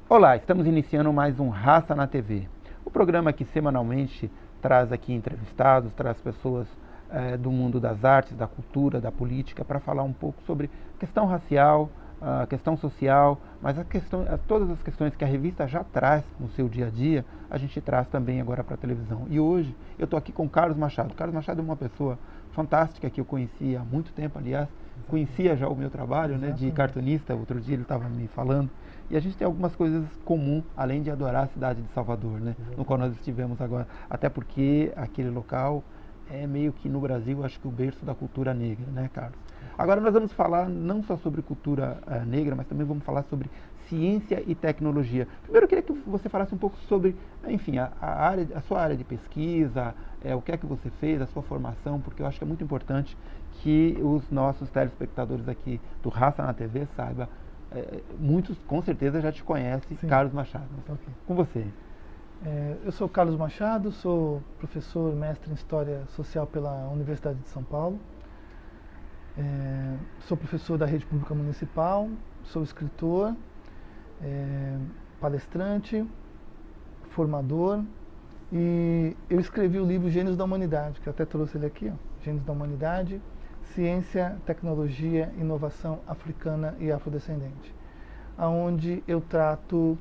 Olá, estamos iniciando mais um Raça na TV. O programa que semanalmente traz aqui entrevistados, traz pessoas do mundo das artes, da cultura, da política, para falar um pouco sobre questão racial, a questão social, mas todas as questões que a revista já traz no seu dia a dia, a gente traz também agora para a televisão. E hoje eu estou aqui com o Carlos Machado. Carlos Machado é uma pessoa fantástica que eu conheci há muito tempo, aliás, conhecia já o meu trabalho, né, de cartunista. Outro dia ele estava me falando. E a gente tem algumas coisas comuns, além de adorar a cidade de Salvador, né? No qual nós estivemos agora. Até porque aquele local é meio que no Brasil, acho que o berço da cultura negra, né, Carlos? Agora nós vamos falar não só sobre cultura negra, mas também vamos falar sobre ciência e tecnologia. Primeiro eu queria que você falasse um pouco sobre, enfim, a sua área de pesquisa, o que é que você fez, a sua formação, porque eu acho que é muito importante que os nossos telespectadores aqui do Raça na TV saibam. Muitos com certeza já te conhecem. Sim. Carlos Machado. Okay. Com você. Eu sou Carlos Machado, sou professor, mestre em História Social pela Universidade de São Paulo. Sou professor da Rede Pública Municipal, sou escritor, palestrante, formador, e eu escrevi o livro Gênios da Humanidade, que eu até trouxe ele aqui, ó, Gênios da Humanidade, Ciência, Tecnologia, Inovação Africana e Afrodescendente, onde eu trato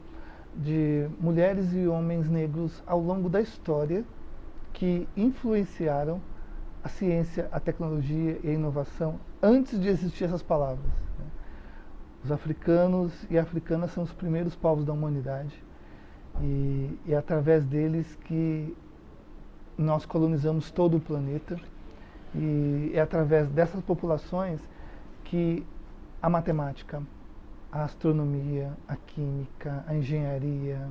de mulheres e homens negros ao longo da história que influenciaram a ciência, a tecnologia e a inovação antes de existir essas palavras. Os africanos e africanas são os primeiros povos da humanidade e é através deles que nós colonizamos todo o planeta. E é através dessas populações que a matemática, a astronomia, a química, a engenharia,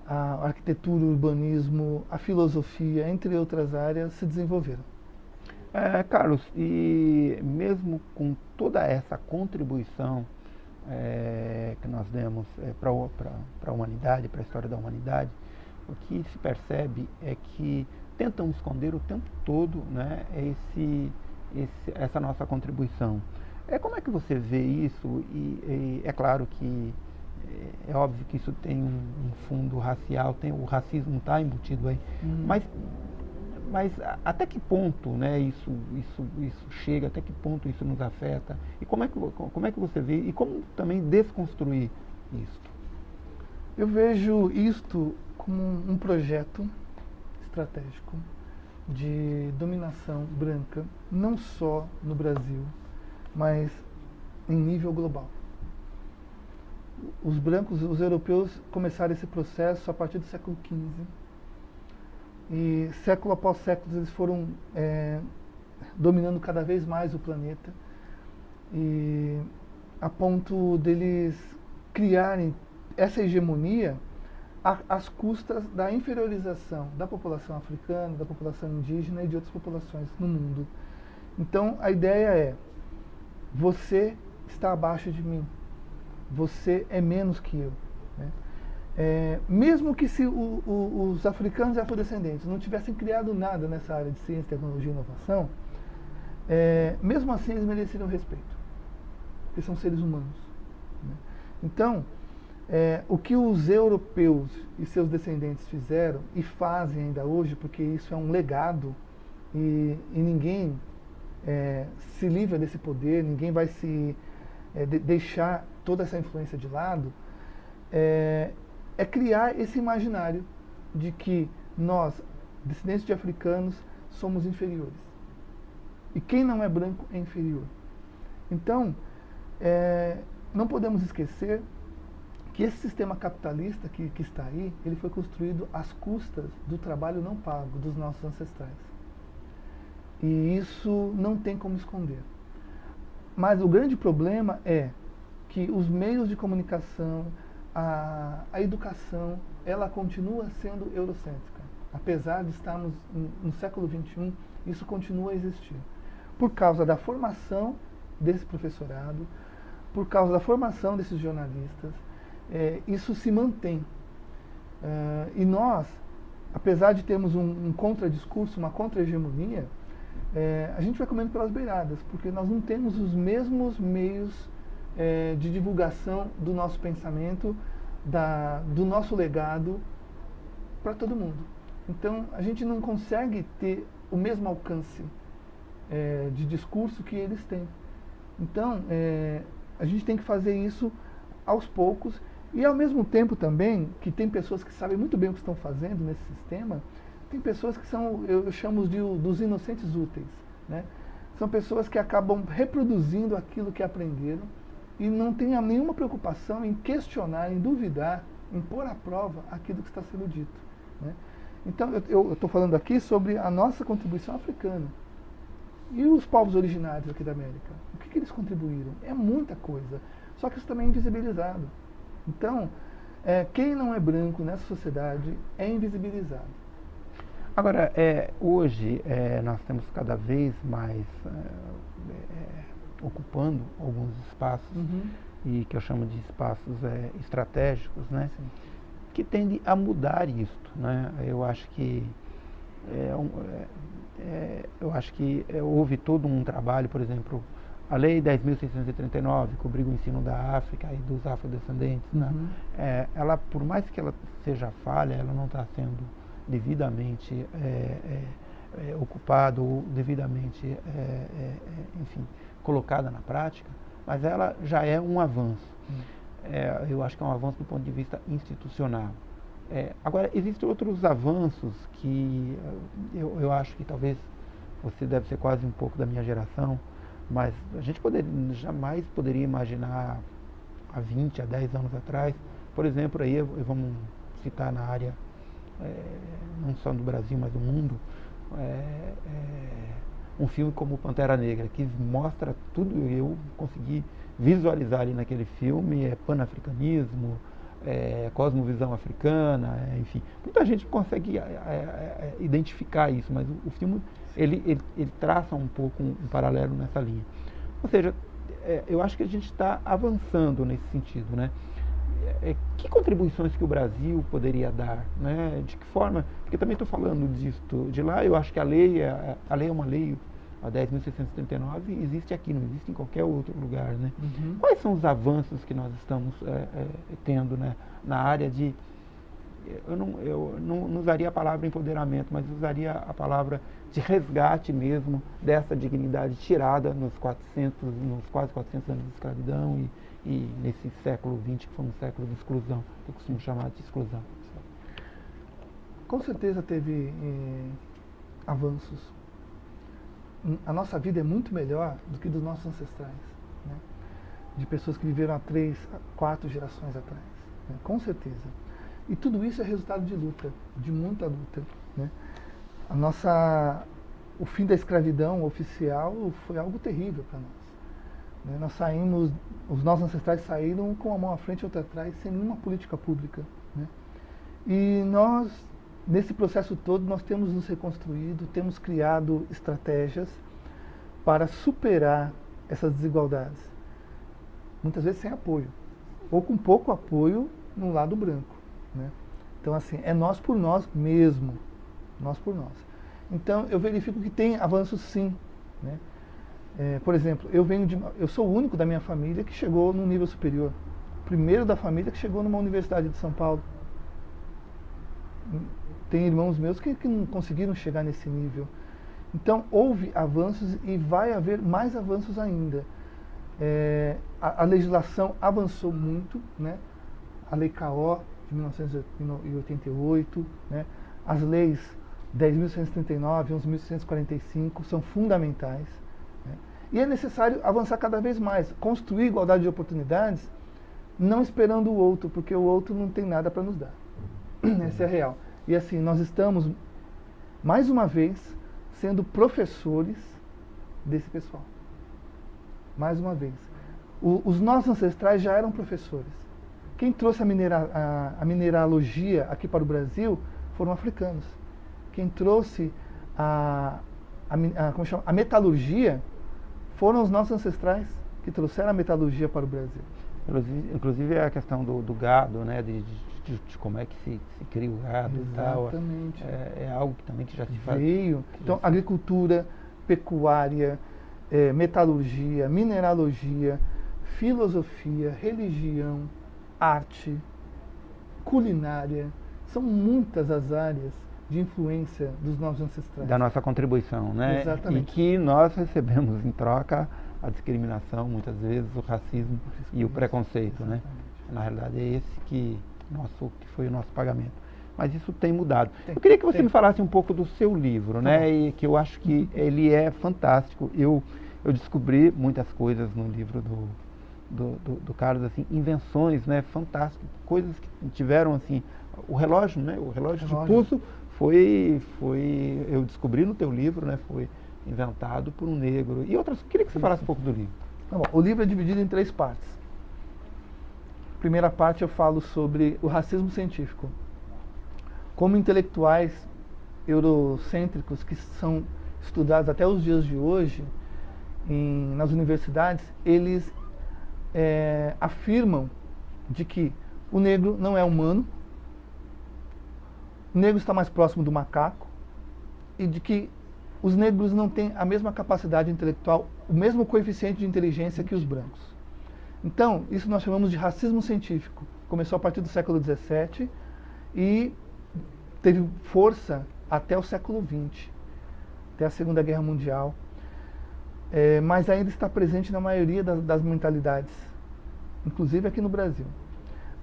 a arquitetura, o urbanismo, a filosofia, entre outras áreas, se desenvolveram. Carlos, e mesmo com toda essa contribuição que nós demos para a humanidade, para a história da humanidade, o que se percebe é que tentam esconder o tempo todo, né, essa nossa contribuição. Como é que você vê isso? E é claro que é óbvio que isso tem um fundo racial, o racismo está embutido aí, mas até que ponto, né, isso chega, até que ponto isso nos afeta? E como é que você vê e como também desconstruir isso? Eu vejo isto como um projeto estratégico de dominação branca, não só no Brasil, mas em nível global. Os brancos, os europeus, começaram esse processo a partir do século XV. E século após século eles foram dominando cada vez mais o planeta, e a ponto deles criarem essa hegemonia às custas da inferiorização da população africana, da população indígena e de outras populações no mundo. Então a ideia é: você está abaixo de mim, você é menos que eu, né? Mesmo que se os africanos e afrodescendentes não tivessem criado nada nessa área de ciência, tecnologia e inovação, mesmo assim eles mereceriam respeito, porque são seres humanos, né? Então, o que os europeus e seus descendentes fizeram e fazem ainda hoje, porque isso é um legado e ninguém se livra desse poder, ninguém vai se deixar toda essa influência de lado, é criar esse imaginário de que nós, descendentes de africanos, somos inferiores. E quem não é branco é inferior. Então, não podemos esquecer que esse sistema capitalista que está aí, ele foi construído às custas do trabalho não pago dos nossos ancestrais. E isso não tem como esconder. Mas o grande problema é que os meios de comunicação, a educação, ela continua sendo eurocêntrica. Apesar de estarmos no século XXI, isso continua a existir. Por causa da formação desse professorado, por causa da formação desses jornalistas, isso se mantém. E nós, apesar de termos um contradiscurso, uma contra-hegemonia, a gente vai comendo pelas beiradas, porque nós não temos os mesmos meios de divulgação do nosso pensamento do nosso legado para todo mundo. Então, a gente não consegue ter o mesmo alcance de discurso que eles têm. Então, a gente tem que fazer isso aos poucos e, ao mesmo tempo também, que tem pessoas que sabem muito bem o que estão fazendo nesse sistema, tem pessoas que são, eu chamo dos inocentes úteis, né? São pessoas que acabam reproduzindo aquilo que aprenderam e não têm nenhuma preocupação em questionar, em duvidar, em pôr à prova aquilo que está sendo dito, né? Então, eu estou falando aqui sobre a nossa contribuição africana. E os povos originários aqui da América? O que eles contribuíram? É muita coisa. Só que isso também é invisibilizado. Então, quem não é branco nessa sociedade é invisibilizado. Agora, hoje nós temos cada vez mais ocupando alguns espaços, e que eu chamo de espaços estratégicos, né? Sim. Que tende a mudar isto, né? Eu acho que houve todo um trabalho, por exemplo, a Lei 10.639, que obriga o ensino da África e dos afrodescendentes, né? Ela, por mais que ela seja falha, ela não está sendo devidamente ocupada ou devidamente, enfim, colocada na prática, mas ela já é um avanço. Eu acho que é um avanço do ponto de vista institucional. Agora, existem outros avanços que eu acho que talvez você deve ser quase um pouco da minha geração, mas a gente jamais poderia imaginar há 20, há 10 anos atrás, por exemplo, aí vamos citar na área, não só no Brasil, mas no mundo, um filme como Pantera Negra, que mostra tudo, eu consegui visualizar ali naquele filme, panafricanismo, cosmovisão africana, enfim. Muita gente consegue identificar isso, mas o filme ele traça um pouco um paralelo nessa linha. Ou seja, eu acho que a gente está avançando nesse sentido, né? Que contribuições que o Brasil poderia dar, né? De que forma? Porque também estou falando disso de lá, eu acho que a lei é uma lei, a 10.639, existe aqui, não existe em qualquer outro lugar, né? Quais são os avanços que nós estamos tendo, né, na área de... Eu não usaria a palavra empoderamento, mas usaria a palavra de resgate mesmo dessa dignidade tirada nos quase 400 anos de escravidão e nesse século XX, que foi um século de exclusão, que eu costumo chamar de exclusão. Com certeza teve avanços. A nossa vida é muito melhor do que dos nossos ancestrais, né? De pessoas que viveram há 3, 4 gerações atrás, né? Com certeza. E tudo isso é resultado de luta, de muita luta, né? O fim da escravidão oficial foi algo terrível para nós, né? Nós saímos, os nossos ancestrais saíram com a mão à frente e outra atrás, sem nenhuma política pública, né? E nós, nesse processo todo, nós temos nos reconstruído, temos criado estratégias para superar essas desigualdades. Muitas vezes sem apoio, ou com pouco apoio no lado branco, né? Então, assim, é nós por nós mesmo, nós por nós. Então, eu verifico que tem avanços sim, né? Por exemplo, eu sou o único da minha família que chegou num nível superior. Primeiro da família que chegou numa universidade de São Paulo. Tem irmãos meus que não conseguiram chegar nesse nível. Então, houve avanços e vai haver mais avanços ainda. A legislação avançou muito, né? A Lei CAO de 1988, né? As leis 10.139 e 11.145 são fundamentais, né? E é necessário avançar cada vez mais, construir igualdade de oportunidades, não esperando o outro, porque o outro não tem nada para nos dar. Essa é a real. E assim, nós estamos, mais uma vez, sendo professores desse pessoal. Mais uma vez. Os nossos ancestrais já eram professores. Quem trouxe a mineralogia aqui para o Brasil foram africanos. Quem trouxe a metalurgia foram os nossos ancestrais que trouxeram a metalurgia para o Brasil. Inclusive a questão do gado, né, de como é que se cria o gado. Exatamente. E tal, é algo que também que já se faz. Então, agricultura, pecuária, metalurgia, mineralogia, filosofia, religião, arte, culinária. São muitas as áreas de influência dos nossos ancestrais. Da nossa contribuição, né? Exatamente. E que nós recebemos em troca a discriminação, muitas vezes, o racismo e o preconceito, né? Na realidade é esse que foi o nosso pagamento. Mas isso tem mudado. Eu queria que você me falasse um pouco do seu livro, né? E que eu acho que ele é fantástico. Eu descobri muitas coisas no livro do Carlos, assim, invenções, né? Fantásticas, coisas que tiveram, assim, o relógio, né? O relógio de pulso eu descobri no teu livro, né? Foi inventado por um negro. E outras, queria que você falasse um pouco do livro. Bom, o livro é dividido em 3 partes. Primeira parte eu falo sobre o racismo científico. Como intelectuais eurocêntricos que são estudados até os dias de hoje nas universidades, eles afirmam de que o negro não é humano, o negro está mais próximo do macaco e de que os negros não têm a mesma capacidade intelectual, o mesmo coeficiente de inteligência que os brancos. Então, isso nós chamamos de racismo científico. Começou a partir do século XVII e teve força até o século XX, até a Segunda Guerra Mundial, mas ainda está presente na maioria das mentalidades, inclusive aqui no Brasil.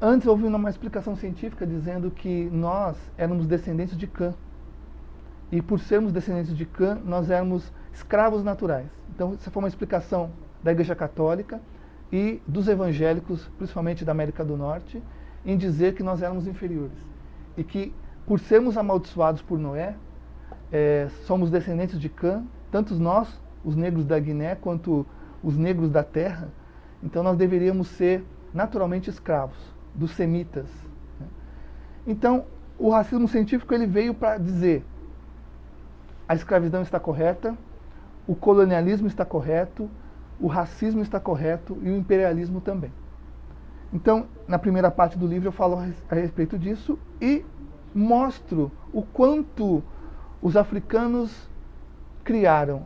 Antes houve uma explicação científica dizendo que nós éramos descendentes de Cã, e por sermos descendentes de Cã, nós éramos escravos naturais. Então, essa foi uma explicação da Igreja Católica e dos evangélicos, principalmente da América do Norte, em dizer que nós éramos inferiores. E que, por sermos amaldiçoados por Noé, somos descendentes de Cã, tanto nós, os negros da Guiné, quanto os negros da terra. Então, nós deveríamos ser naturalmente escravos dos semitas. Então, o racismo científico ele veio para dizer: a escravidão está correta, o colonialismo está correto, o racismo está correto e o imperialismo também. Então, na primeira parte do livro eu falo a respeito disso e mostro o quanto os africanos criaram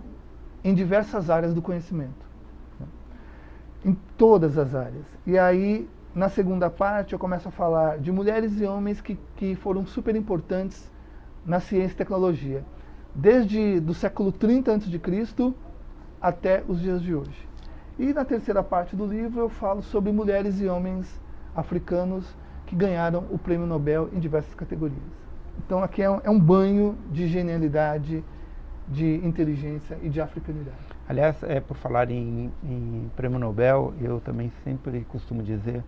em diversas áreas do conhecimento. Em todas as áreas. E aí, na segunda parte, eu começo a falar de mulheres e homens que foram super importantes na ciência e tecnologia. Desde do século 30 a.C. até os dias de hoje. E na terceira parte do livro eu falo sobre mulheres e homens africanos que ganharam o Prêmio Nobel em diversas categorias. Então aqui é um banho de genialidade, de inteligência e de africanidade. Aliás, por falar em Prêmio Nobel, eu também sempre costumo dizer,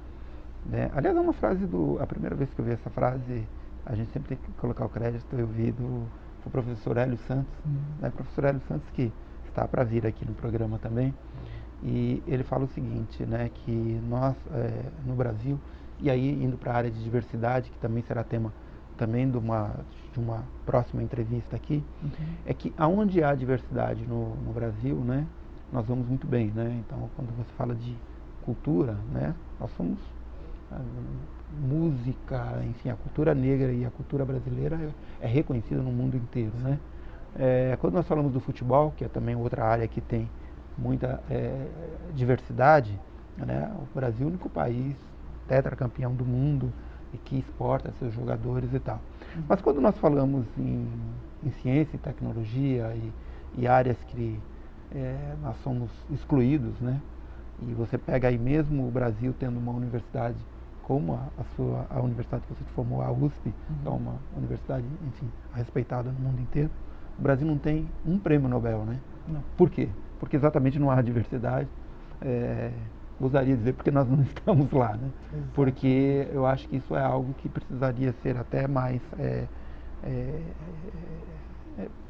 né? Aliás, é uma frase a primeira vez que eu vi essa frase, a gente sempre tem que colocar o crédito, eu vi do professor Hélio Santos, né? Professor Hélio Santos, que está para vir aqui no programa também, e ele fala o seguinte, né, que nós, no Brasil, e aí indo para a área de diversidade, que também será tema também de uma próxima entrevista aqui, é que aonde há diversidade no Brasil, né, nós vamos muito bem, né? Então, quando você fala de cultura, né, nós somos música, enfim, a cultura negra e a cultura brasileira é reconhecida no mundo inteiro, né? Quando nós falamos do futebol, que é também outra área que tem muita diversidade, né? O Brasil é o único país tetracampeão do mundo e que exporta seus jogadores e tal. Mas quando nós falamos em ciência e tecnologia e áreas que nós somos excluídos, né? E você pega aí mesmo o Brasil tendo uma universidade como a universidade que você formou, a USP, que é uma universidade, enfim, respeitada no mundo inteiro, o Brasil não tem um prêmio Nobel, né? Não. Por quê? Porque exatamente não há diversidade. Gostaria de dizer porque nós não estamos lá, né? Exato. Porque eu acho que isso é algo que precisaria ser até mais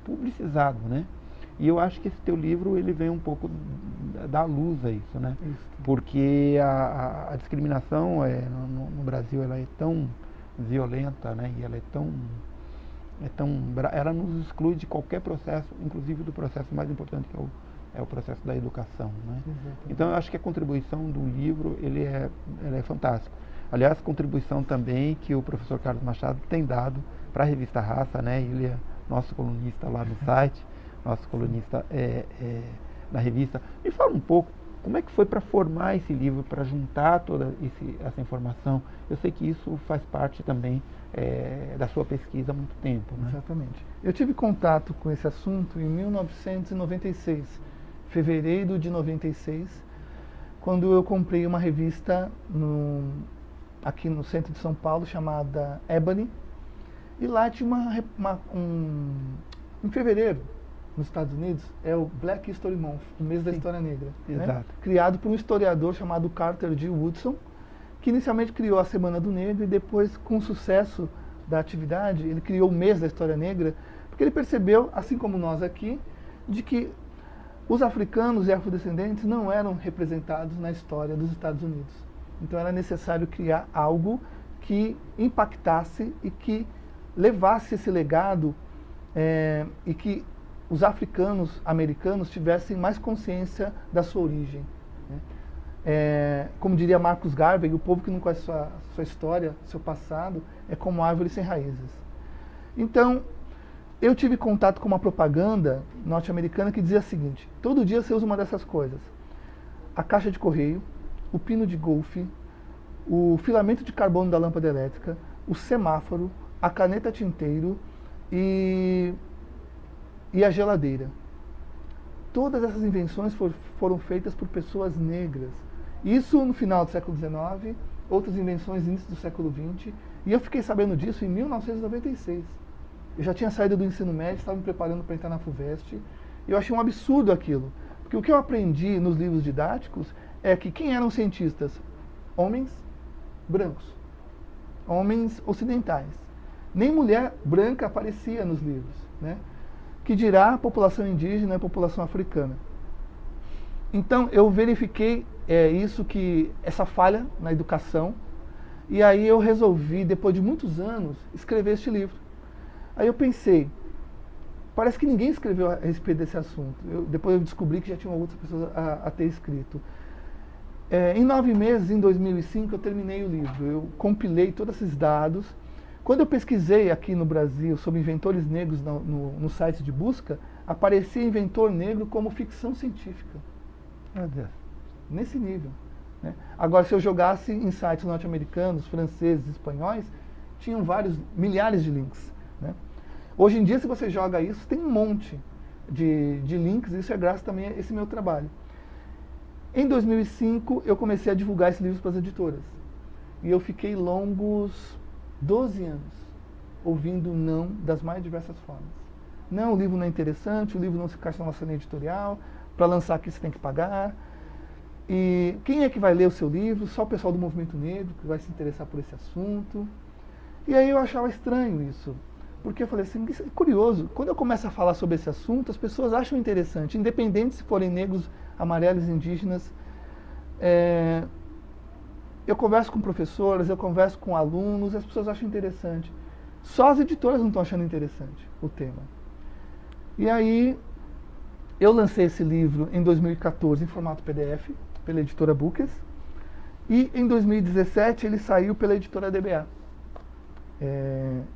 publicizado, né? E eu acho que esse teu livro ele vem um pouco dar luz a isso, né? Isso. Porque a discriminação no Brasil ela é tão violenta, né? E ela ela nos exclui de qualquer processo, inclusive do processo mais importante que é o processo da educação, né? Então eu acho que a contribuição do livro ela é fantástica. Aliás, contribuição também que o professor Carlos Machado tem dado para a revista Raça, né? Ele é nosso colunista lá no site, nosso colunista na revista. Me fala um pouco Como é que foi para formar esse livro, para juntar toda essa informação? Eu sei que isso faz parte também da sua pesquisa há muito tempo, né? Exatamente. Eu tive contato com esse assunto em 1996, fevereiro de 96, quando eu comprei uma revista aqui no centro de São Paulo, chamada Ebony, e lá tinha em fevereiro, nos Estados Unidos, é o Black History Month, o mês da história negra. Exato. Né? Criado por um historiador chamado Carter G. Woodson, que inicialmente criou a Semana do Negro e depois, com o sucesso da atividade, ele criou o mês da história negra, porque ele percebeu, assim como nós aqui, de que os africanos e afrodescendentes não eram representados na história dos Estados Unidos. Então era necessário criar algo que impactasse e que levasse esse legado e que os africanos americanos tivessem mais consciência da sua origem. Né? Como diria Marcus Garvey, o povo que não conhece sua história, seu passado, é como árvore sem raízes. Então, eu tive contato com uma propaganda norte-americana que dizia o seguinte: todo dia você usa uma dessas coisas. A caixa de correio, o pino de golfe, o filamento de carbono da lâmpada elétrica, o semáforo, a caneta tinteiro e a geladeira. Todas essas invenções foram feitas por pessoas negras. Isso no final do século XIX, outras invenções no início do século XX, e eu fiquei sabendo disso em 1996. Eu já tinha saído do ensino médio, estava me preparando para entrar na FUVEST, e eu achei um absurdo aquilo. Porque o que eu aprendi nos livros didáticos é que quem eram cientistas? Homens brancos, homens ocidentais. Nem mulher branca aparecia nos livros, né? Que dirá a população indígena e a população africana. Então eu verifiquei essa falha na educação, e aí eu resolvi, depois de muitos anos, escrever este livro. Aí eu pensei, parece que ninguém escreveu a respeito desse assunto. Depois eu descobri que já tinham outras pessoas a ter escrito. Em 9 meses, em 2005, eu terminei o livro. Eu compilei todos esses dados. Quando eu pesquisei aqui no Brasil sobre inventores negros no site de busca, aparecia inventor negro como ficção científica. Meu Deus. Nesse nível. Né? Agora, se eu jogasse em sites norte-americanos, franceses, espanhóis, tinham milhares de links. Né? Hoje em dia, se você joga isso, tem um monte de links, e isso é graças também a esse meu trabalho. Em 2005, eu comecei a divulgar esses livros para as editoras. E eu fiquei longos 12 anos ouvindo não das mais diversas formas. Não, o livro não é interessante, o livro não se encaixa na nossa linha editorial, para lançar aqui você tem que pagar. E quem é que vai ler o seu livro? Só o pessoal do movimento negro que vai se interessar por esse assunto. E aí eu achava estranho isso, porque eu falei assim, isso é curioso, quando eu começo a falar sobre esse assunto, as pessoas acham interessante, independente se forem negros, amarelos, indígenas. Eu converso com professores, eu converso com alunos, as pessoas acham interessante. Só as editoras não estão achando interessante o tema. E aí, eu lancei esse livro em 2014 em formato PDF, pela editora Bookers, e em 2017 ele saiu pela editora DBA.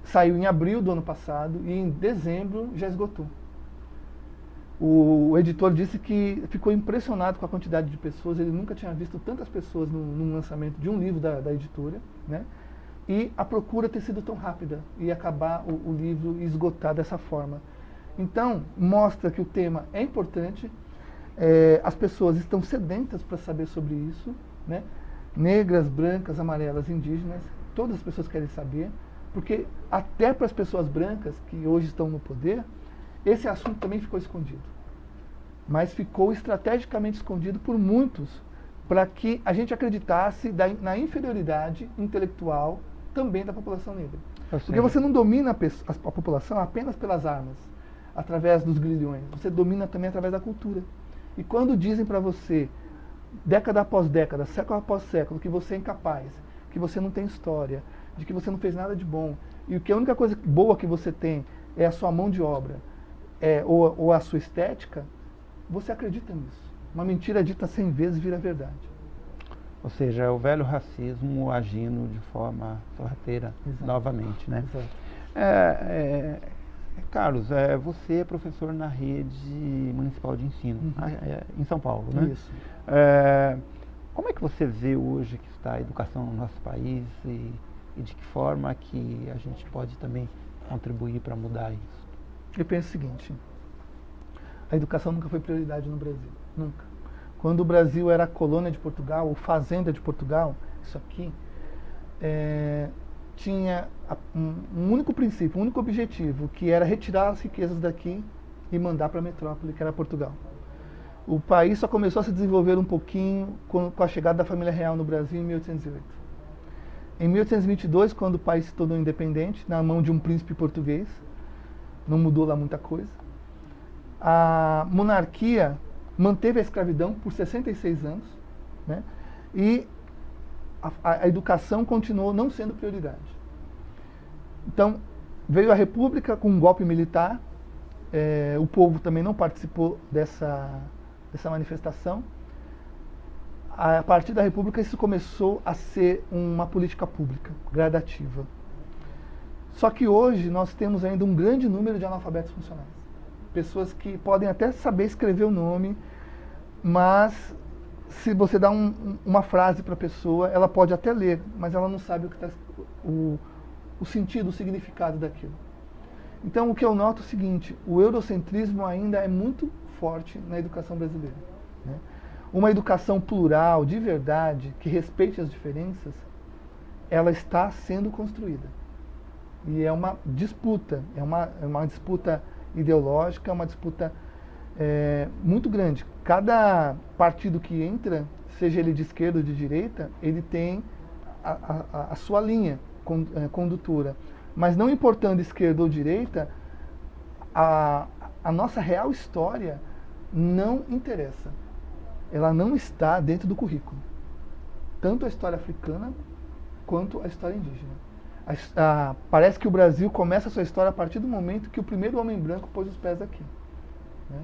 Saiu em abril do ano passado e em dezembro já esgotou. O editor disse que ficou impressionado com a quantidade de pessoas, ele nunca tinha visto tantas pessoas num lançamento de um livro da editora, né? E a procura ter sido tão rápida e acabar o livro e esgotar dessa forma. Então, mostra que o tema é importante, as pessoas estão sedentas para saber sobre isso, né? Negras, brancas, amarelas, indígenas, todas as pessoas querem saber, porque até para as pessoas brancas que hoje estão no poder, esse assunto também ficou escondido. Mas ficou estrategicamente escondido por muitos, para que a gente acreditasse na inferioridade intelectual também da população negra. Porque você não domina a população apenas pelas armas, através dos grilhões. Você domina também através da cultura. E quando dizem para você, década após década, século após século, que você é incapaz, que você não tem história, de que você não fez nada de bom, e que a única coisa boa que você tem é a sua mão de obra, ou a sua estética, você acredita nisso. Uma mentira dita 100 vezes vira verdade. Ou seja, é o velho racismo agindo de forma sorrateira. Exato. Novamente, né? Exato. Carlos, você é professor na rede municipal de ensino, em São Paulo, né? Isso. Como é que você vê hoje que está a educação no nosso país e de que forma que a gente pode também contribuir para mudar isso? Eu penso o seguinte, a educação nunca foi prioridade no Brasil, nunca. Quando o Brasil era colônia de Portugal, ou fazenda de Portugal, isso aqui, tinha um único princípio, um único objetivo, que era retirar as riquezas daqui e mandar para a metrópole, que era Portugal. O país só começou a se desenvolver um pouquinho com a chegada da família real no Brasil em 1808. Em 1822, quando o país se tornou independente, na mão de um príncipe português, não mudou lá muita coisa, a monarquia manteve a escravidão por 66 anos, né? E a educação continuou não sendo prioridade. Então, veio a República com um golpe militar, o povo também não participou dessa manifestação. A partir da República, isso começou a ser uma política pública, gradativa. Só que hoje nós temos ainda um grande número de analfabetos funcionais. Pessoas que podem até saber escrever o nome, mas se você dá uma frase para a pessoa, ela pode até ler, mas ela não sabe o sentido, o significado daquilo. Então, o que eu noto é o seguinte, o eurocentrismo ainda é muito forte na educação brasileira, né? Uma educação plural, de verdade, que respeite as diferenças, ela está sendo construída. E é uma disputa, é uma disputa ideológica, é uma disputa muito grande. Cada partido que entra, seja ele de esquerda ou de direita, ele tem a sua linha condutora. Mas não importando esquerda ou direita, a nossa real história não interessa. Ela não está dentro do currículo. Tanto a história africana quanto a história indígena. Parece que o Brasil começa a sua história a partir do momento que o primeiro homem branco pôs os pés aqui, né?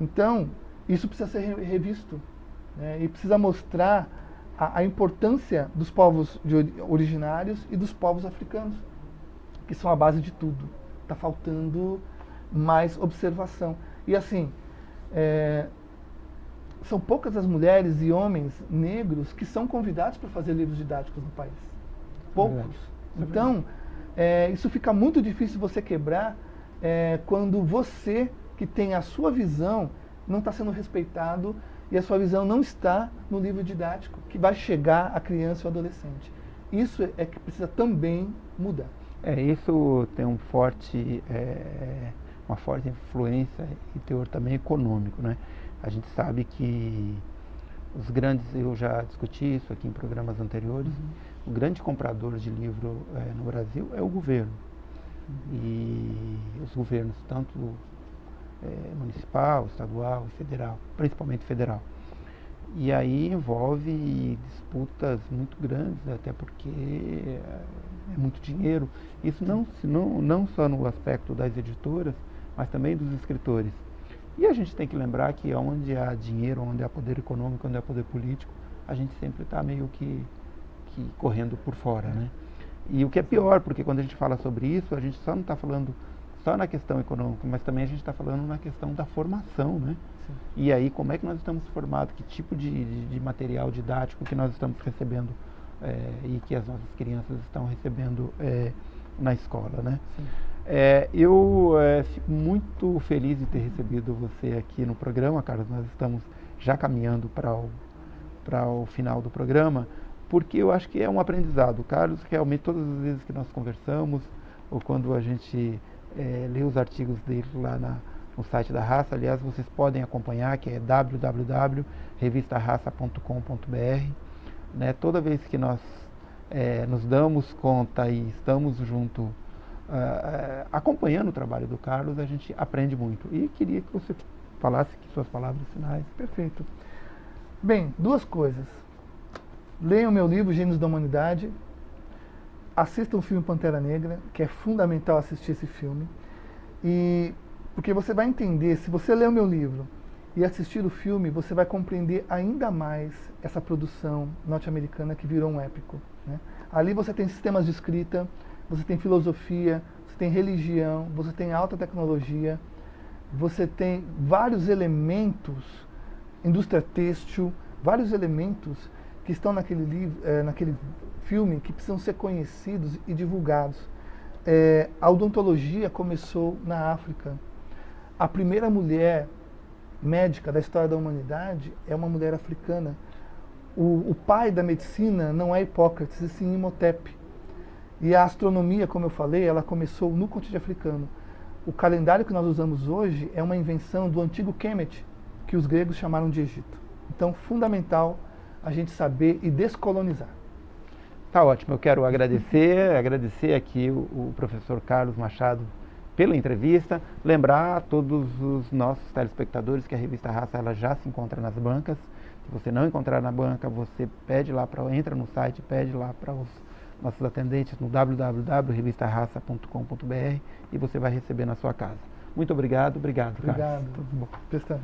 Então, isso precisa ser revisto, né? E precisa mostrar a importância dos povos originários e dos povos africanos, que são a base de tudo. Está faltando mais observação. E assim, são poucas as mulheres e homens negros que são convidados para fazer livros didáticos no país. Poucos. Então, isso fica muito difícil você quebrar quando você, que tem a sua visão, não está sendo respeitado e a sua visão não está no livro didático que vai chegar à criança ou adolescente. Isso é que precisa também mudar. Isso tem uma forte influência e teor também econômico, né? A gente sabe que os grandes, eu já discuti isso aqui em programas anteriores, o grande comprador de livro no Brasil é o governo. E os governos, tanto municipal, estadual e federal, principalmente federal. E aí envolve disputas muito grandes, até porque é muito dinheiro. Isso não só no aspecto das editoras, mas também dos escritores. E a gente tem que lembrar que onde há dinheiro, onde há poder econômico, onde há poder político, a gente sempre está meio que correndo por fora, né? E o que é pior, porque quando a gente fala sobre isso, a gente só não está falando só na questão econômica, mas também a gente está falando na questão da formação, né? Sim. E aí, como é que nós estamos formados, que tipo de material didático que nós estamos recebendo e que as nossas crianças estão recebendo na escola, né? Eu fico muito feliz de ter recebido você aqui no programa, Carlos. Nós estamos já caminhando para o final do programa, porque eu acho que é um aprendizado. Carlos, realmente, todas as vezes que nós conversamos, ou quando a gente lê os artigos dele lá no site da Raça, aliás, vocês podem acompanhar, que é www.revistarraça.com.br, né? Toda vez que nós nos damos conta e estamos junto, acompanhando o trabalho do Carlos, a gente aprende muito. E queria que você falasse suas palavras finais. Perfeito. Bem, duas coisas. Leiam meu livro, Gênios da Humanidade. Assistam o filme Pantera Negra, que é fundamental assistir esse filme. Porque você vai entender, se você ler o meu livro e assistir o filme, você vai compreender ainda mais essa produção norte-americana que virou um épico, né? Ali você tem sistemas de escrita, você tem filosofia, você tem religião, você tem alta tecnologia, você tem vários elementos, indústria têxtil, vários elementos que estão naquele livro, naquele filme, que precisam ser conhecidos e divulgados. A odontologia começou na África. A primeira mulher médica da história da humanidade é uma mulher africana. O pai da medicina não é Hipócrates, e sim Imhotep. E a astronomia, como eu falei, ela começou no continente africano. O calendário que nós usamos hoje é uma invenção do antigo Kemet, que os gregos chamaram de Egito. Então, fundamental a gente saber e descolonizar. Tá ótimo, eu quero agradecer aqui o professor Carlos Machado pela entrevista, lembrar a todos os nossos telespectadores que a Revista Raça ela já se encontra nas bancas. Se você não encontrar na banca, você entra no site, pede lá para os nossos atendentes no www.revistarraça.com.br e você vai receber na sua casa. Muito obrigado. Obrigado. Carlos. Tudo bom. Testando.